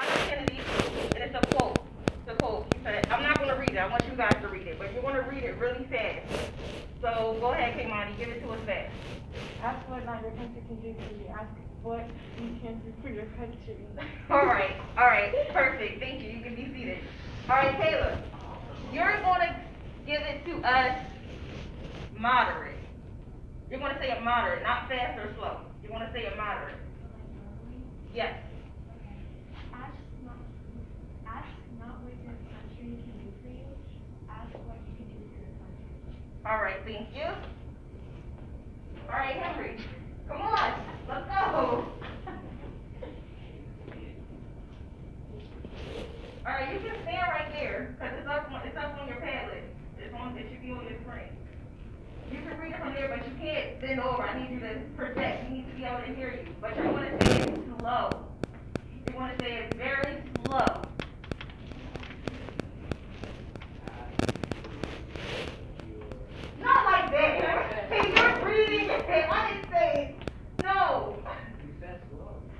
John Kennedy, and it's a quote. It's a quote. He said, I'm not going to read it. I want you guys to read it, but you're going to read it really fast. So go ahead, Kimani, give it to us fast. Ask what not your country can do for you. Ask what you can do for your country. All right, perfect. Thank you. You can be seated. All right, Taylor, you're going to give it to us moderate. You're going to say it moderate, not fast or slow. You're going to say it moderate. Yes. Ask not what your country can do for you. Ask what you can do for your country. All right, thank you. All right, Henry, come on, let's go. All right, you can stand right there because it's up on your Padlet. It should be on your screen. You can read it from there, but you can't bend over. I need you to project. You need to be able to hear you. But you're going to say it slow. You're going to say it very slow. Not like that. Hey, you're reading it. I didn't say no.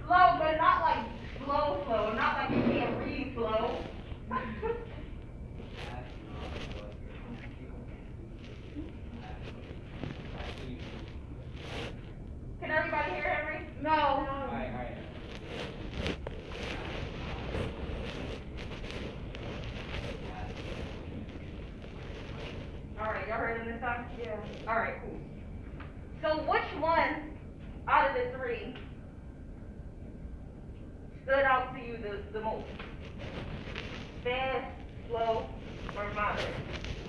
Slow, but not like slow. Not like you can't read slow. Can everybody hear Henry? No. All right, y'all heard him this time? Yeah. All right, cool. So which one out of the three stood out to you the most? Fast, slow, or moderate?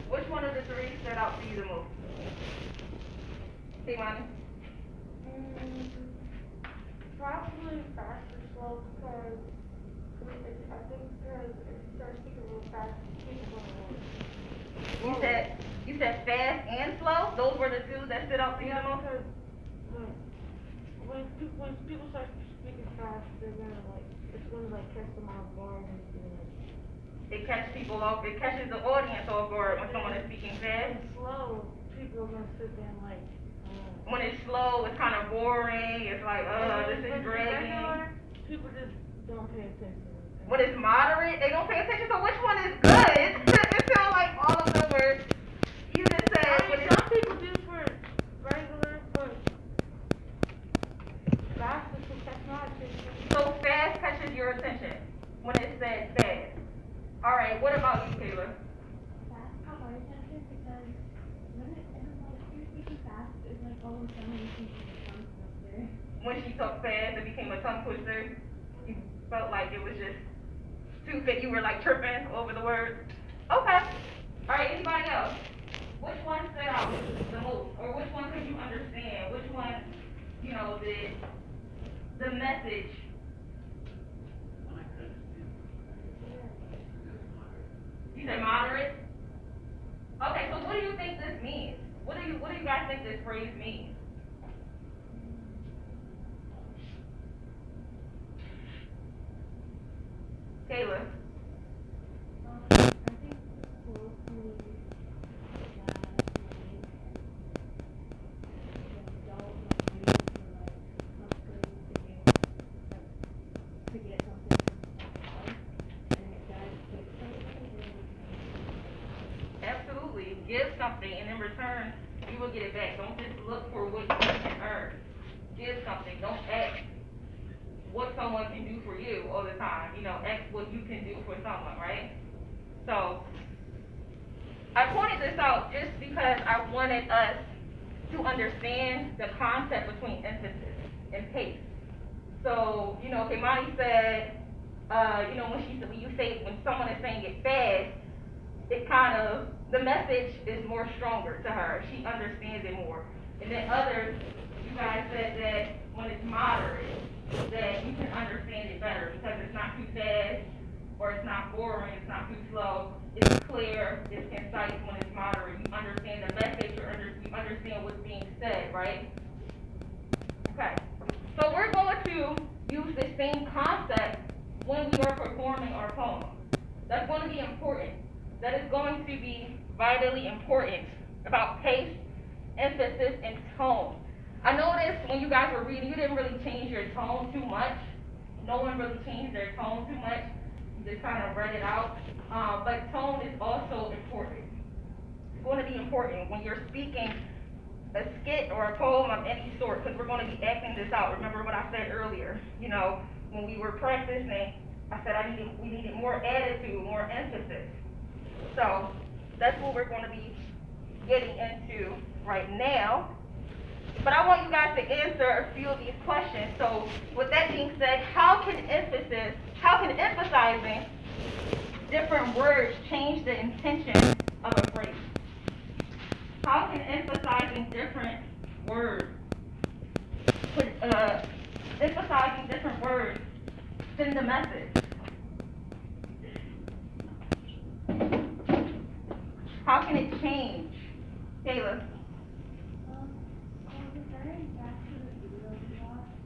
Which one of the three stood out to you the most? Kimani? Probably fast or slow because I think because if you start speaking real fast, people don't know. You said fast and slow? Those were the two that stood out to you the most? Because when people start speaking fast, it's gonna catch them off guard and It catches people off. It catches the audience off guard when someone is speaking fast. When it's slow, people are gonna sit there and when it's slow, it's kind of boring. It's like, this is dragging. People just don't pay attention. When it's moderate, they don't pay attention. So which one is good? It sounds like all of them were. You just said. Some people do for regular, but fast is to catch my attention. So fast catches your attention when it says fast. All right. What about you, Taylor? Fast caught my attention because when you're speaking fast, it's like all of a sudden you can see a tongue twister. When she talked fast, it became a tongue twister. You felt like it was just too fit. You were like tripping over the words. Okay. All right. Anybody else? Which one stood out the most, or which one could you understand? Which one, the message. You said moderate. Okay. So what do you think this means? What do you guys think this phrase means? Taylor. I think mostly to get something and it does take something. Absolutely. Give something, and in return, you will get it back. Don't just look for what you can earn. Give something. Don't ask what someone can do for you all the time. Ask what you can do for someone, right? So, I pointed this out just because I wanted us to understand the concept between emphasis and pace. So, Kimani said, when someone is saying it fast, it kind of, the message is more stronger to her. She understands it more. And then others, you guys said that when it's moderate, that you can understand it better because it's not too fast, or it's not boring, it's not too slow. It's clear, it's concise when it's moderate. You understand the message, you understand what's being said, right? Okay. So we're going to use the same concept when we are performing our poem. That's going to be important. That is going to be vitally important about pace, emphasis, and tone. I noticed when you guys were reading, you didn't really change your tone too much, no one really changed their tone too much, just kind of read it out. But tone is also important. It's going to be important when you're speaking a skit or a poem of any sort, because we're going to be acting this out. Remember what I said earlier, when we were practicing, I said we needed more attitude, more emphasis. So that's what we're going to be getting into right now. But I want you guys to answer a few of these questions. So with that being said, how can emphasizing different words change the intention of a phrase? How can emphasizing different words send a message? How can it change? Kayla? Referring back to the video we watched,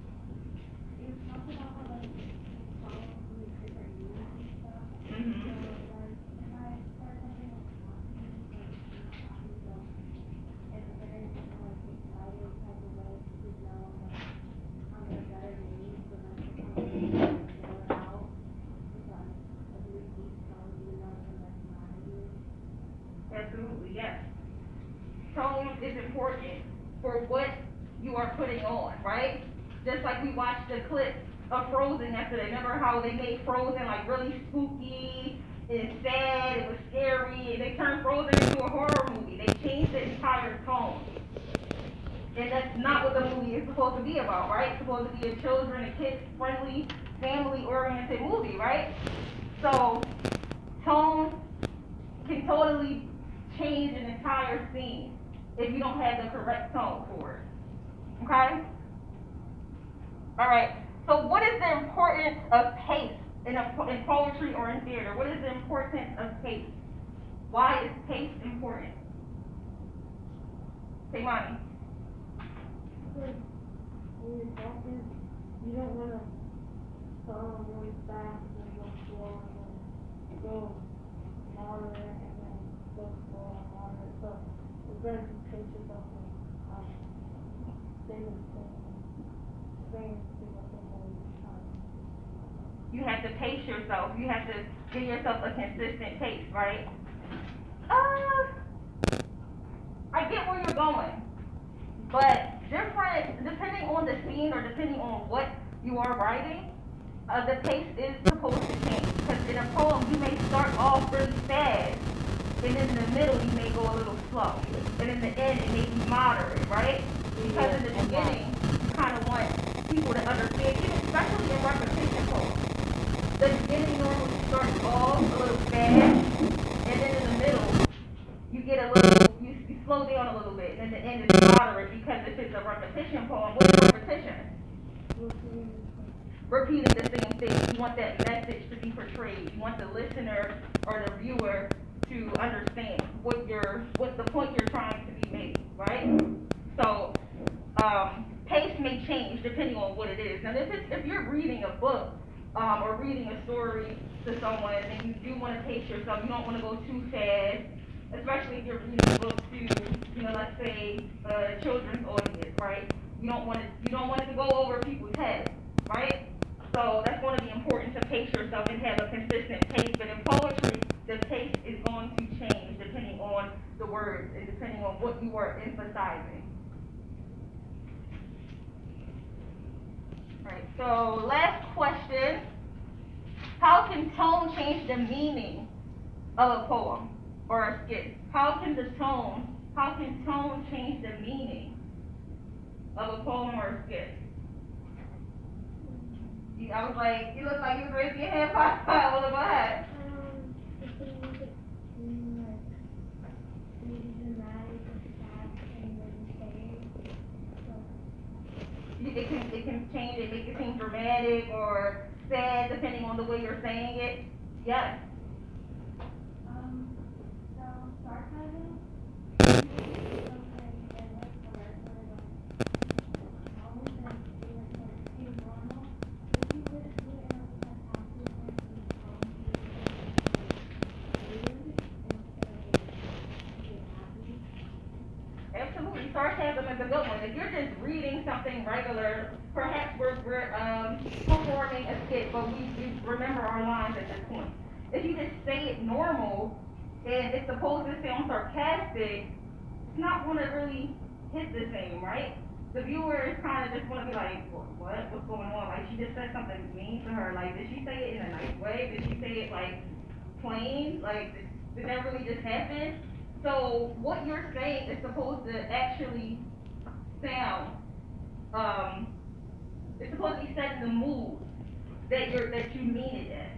it talked about how like probably different meanings and stuff. Mm-hmm. So like if I start something like talking, so if it's very like excited type of way, you know, like I'm gonna better meaning, so then it's kind of get out. It's like a really deep tone, you know, and that's not you. Absolutely, yes. Tone is important for what you are putting on, right? Just like we watched the clip of Frozen yesterday. Remember how they made Frozen like really spooky and sad, it was scary, and they turned Frozen into a horror movie. They changed the entire tone. And that's not what the movie is supposed to be about, right? It's supposed to be a children and kids friendly, family oriented movie, right? So tone can totally change an entire scene if you don't have the correct tone for it. Okay? Alright, so what is the importance of pace in poetry or in theater? What is the importance of pace? Why is pace important? Say money. Because when you're talking, you don't want to song really fast and then go slow and then go moderate and then go slow and moderate. So it's better to pace yourself and stay with the same thing at the whole time. You have to pace yourself. You have to give yourself a consistent pace, right? I get where you're going. But depending on the scene or depending on what you are writing, the pace is supposed to change. Because in a poem, you may start off really fast, and in the middle, you may go a little slow. And in the end, it may be moderate, right? Because in the beginning, you kind of want people to understand, even especially in repetition poems. The beginning normally starts off a little fast, and then in the middle, you get a little, you slow down a little bit, and then the end is moderate, because if it's a repetition poem, what is repetition? Repeating the same thing. You want that message to be portrayed. You want the listener or the viewer to understand what the point you're trying to be made, right? So, pace may change depending on what it is. Now, if you're reading a book, or reading a story to someone, and you do want to pace yourself, you don't want to go too fast, especially if you're reading a book to, let's say, a children's audience, right? You don't want it to go over people's heads, right? So that's going to be important to pace yourself and have a consistent pace. But in poetry, the pace is going to change depending on the words and depending on what you are emphasizing. All right, so last question. How can tone change the meaning of a poem or a skit? How can tone change the meaning of a poem or a skit? I was like, you look like you was raising your hand. Well, go ahead. It can make it seem like maybe dramatic or sad and then say so. It can change it, make it seem dramatic or sad depending on the way you're saying it. Yes. So sarcasm something that like always and seem normal. If you would do it in a sarcastic way, Absolutely. Sarcasm is a good one. If you're just reading something regular perhaps we're performing a skit, but we remember our lines at this point. If you just say it normal, and it's supposed to sound sarcastic, it's not gonna really hit the same, right? The viewer is kind of just gonna be like, what? What's going on? Like, she just said something mean to her. Like, did she say it in a nice way? Did she say it, like, plain? Like, did that really just happen? So, what you're saying is supposed to actually sound, it's supposed to be setting the mood that you mean it in.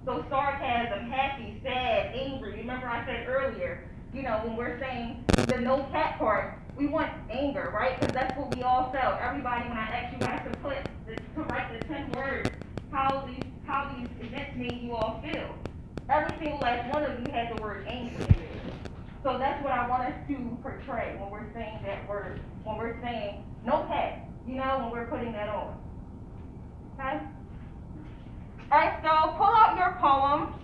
So sarcasm, happy, sad, angry. Remember I said earlier, when we're saying the no cat part, we want anger, right? Because that's what we all felt. Everybody, when I asked you guys to write the 10 words, how these events made you all feel. Every single last one of you had the word angry in there. So that's what I want us to portray when we're saying that word, when we're saying no cat, when we're putting that on. Okay? Alright, so pull out your poem.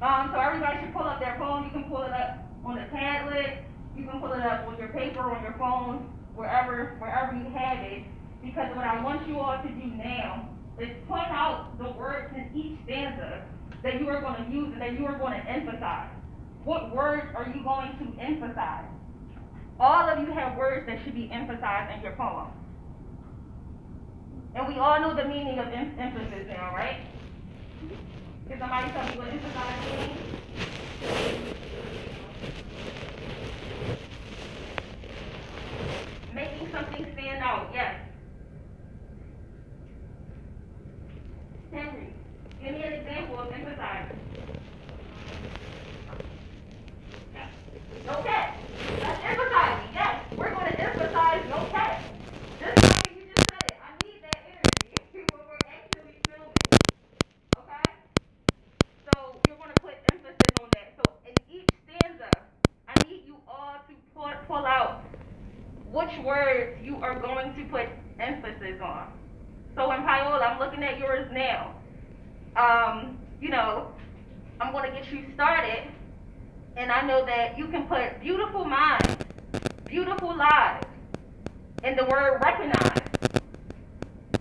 So everybody should pull up their poem. You can pull it up on the tablet. You can pull it up on your paper, on your phone, wherever you have it. Because what I want you all to do now is point out the words in each stanza that you are going to use and that you are going to emphasize. What words are you going to emphasize? All of you have words that should be emphasized in your poem. And we all know the meaning of emphasis now, right? Can somebody tell me what emphasize means? Making something stand out, yes. Henry, give me an example of emphasizing. No cat. That's emphasizing, yes. We're going to emphasize no cat. Just like you just said it. I need that energy when we're actually filming. Okay? So you're going to put emphasis on that. So in each stanza, I need you all to pull out which words you are going to put emphasis on. So in Paola, I'm looking at yours now. I'm going to get you started, and I know that you can put beautiful minds, beautiful lives, and the word recognize,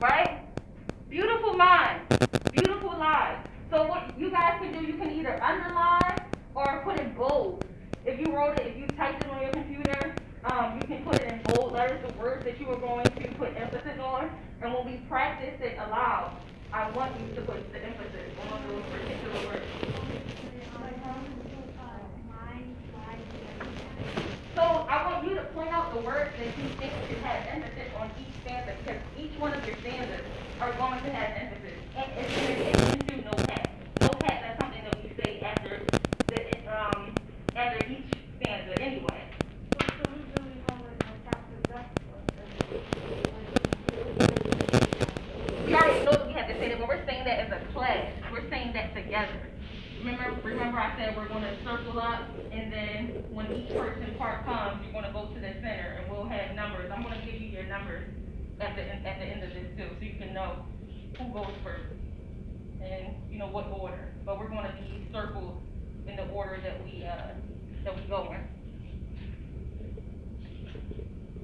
right? Beautiful minds, beautiful lives. So what you guys can do, you can either underline or put in bold. If you typed it on your computer, you can put it in bold letters, the words that you are going to put emphasis on. And when we practice it aloud, I want you to put the emphasis on those particular words. So I want you to point out the words that you think should have emphasis on each stanza, because each one of your stanzas are going to have emphasis. And it's in addition to no cat. No cat, that's something that we say after each stanza anyway. We already know that we have to say that, but we're saying that as a class. We're saying that together. Remember I said we're going to circle up, and then when each person part comes, you're going to go to the center, and we'll have numbers. I'm going to give you your numbers at the end of this too, so you can know who goes first and what order. But we're going to be circled in the order that we go in.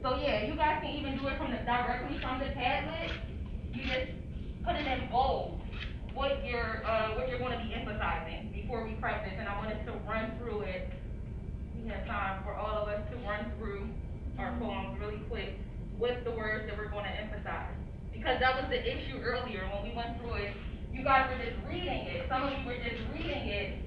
So yeah, you guys can even do it directly from the tablet. You just put it in bold what you're going to be emphasizing before we practice, and I wanted to run through it. We have time for all of us to run through our poems really quick with the words that we're going to emphasize, because that was the issue earlier when we went through it. You guys were just reading it. Some of you were just reading it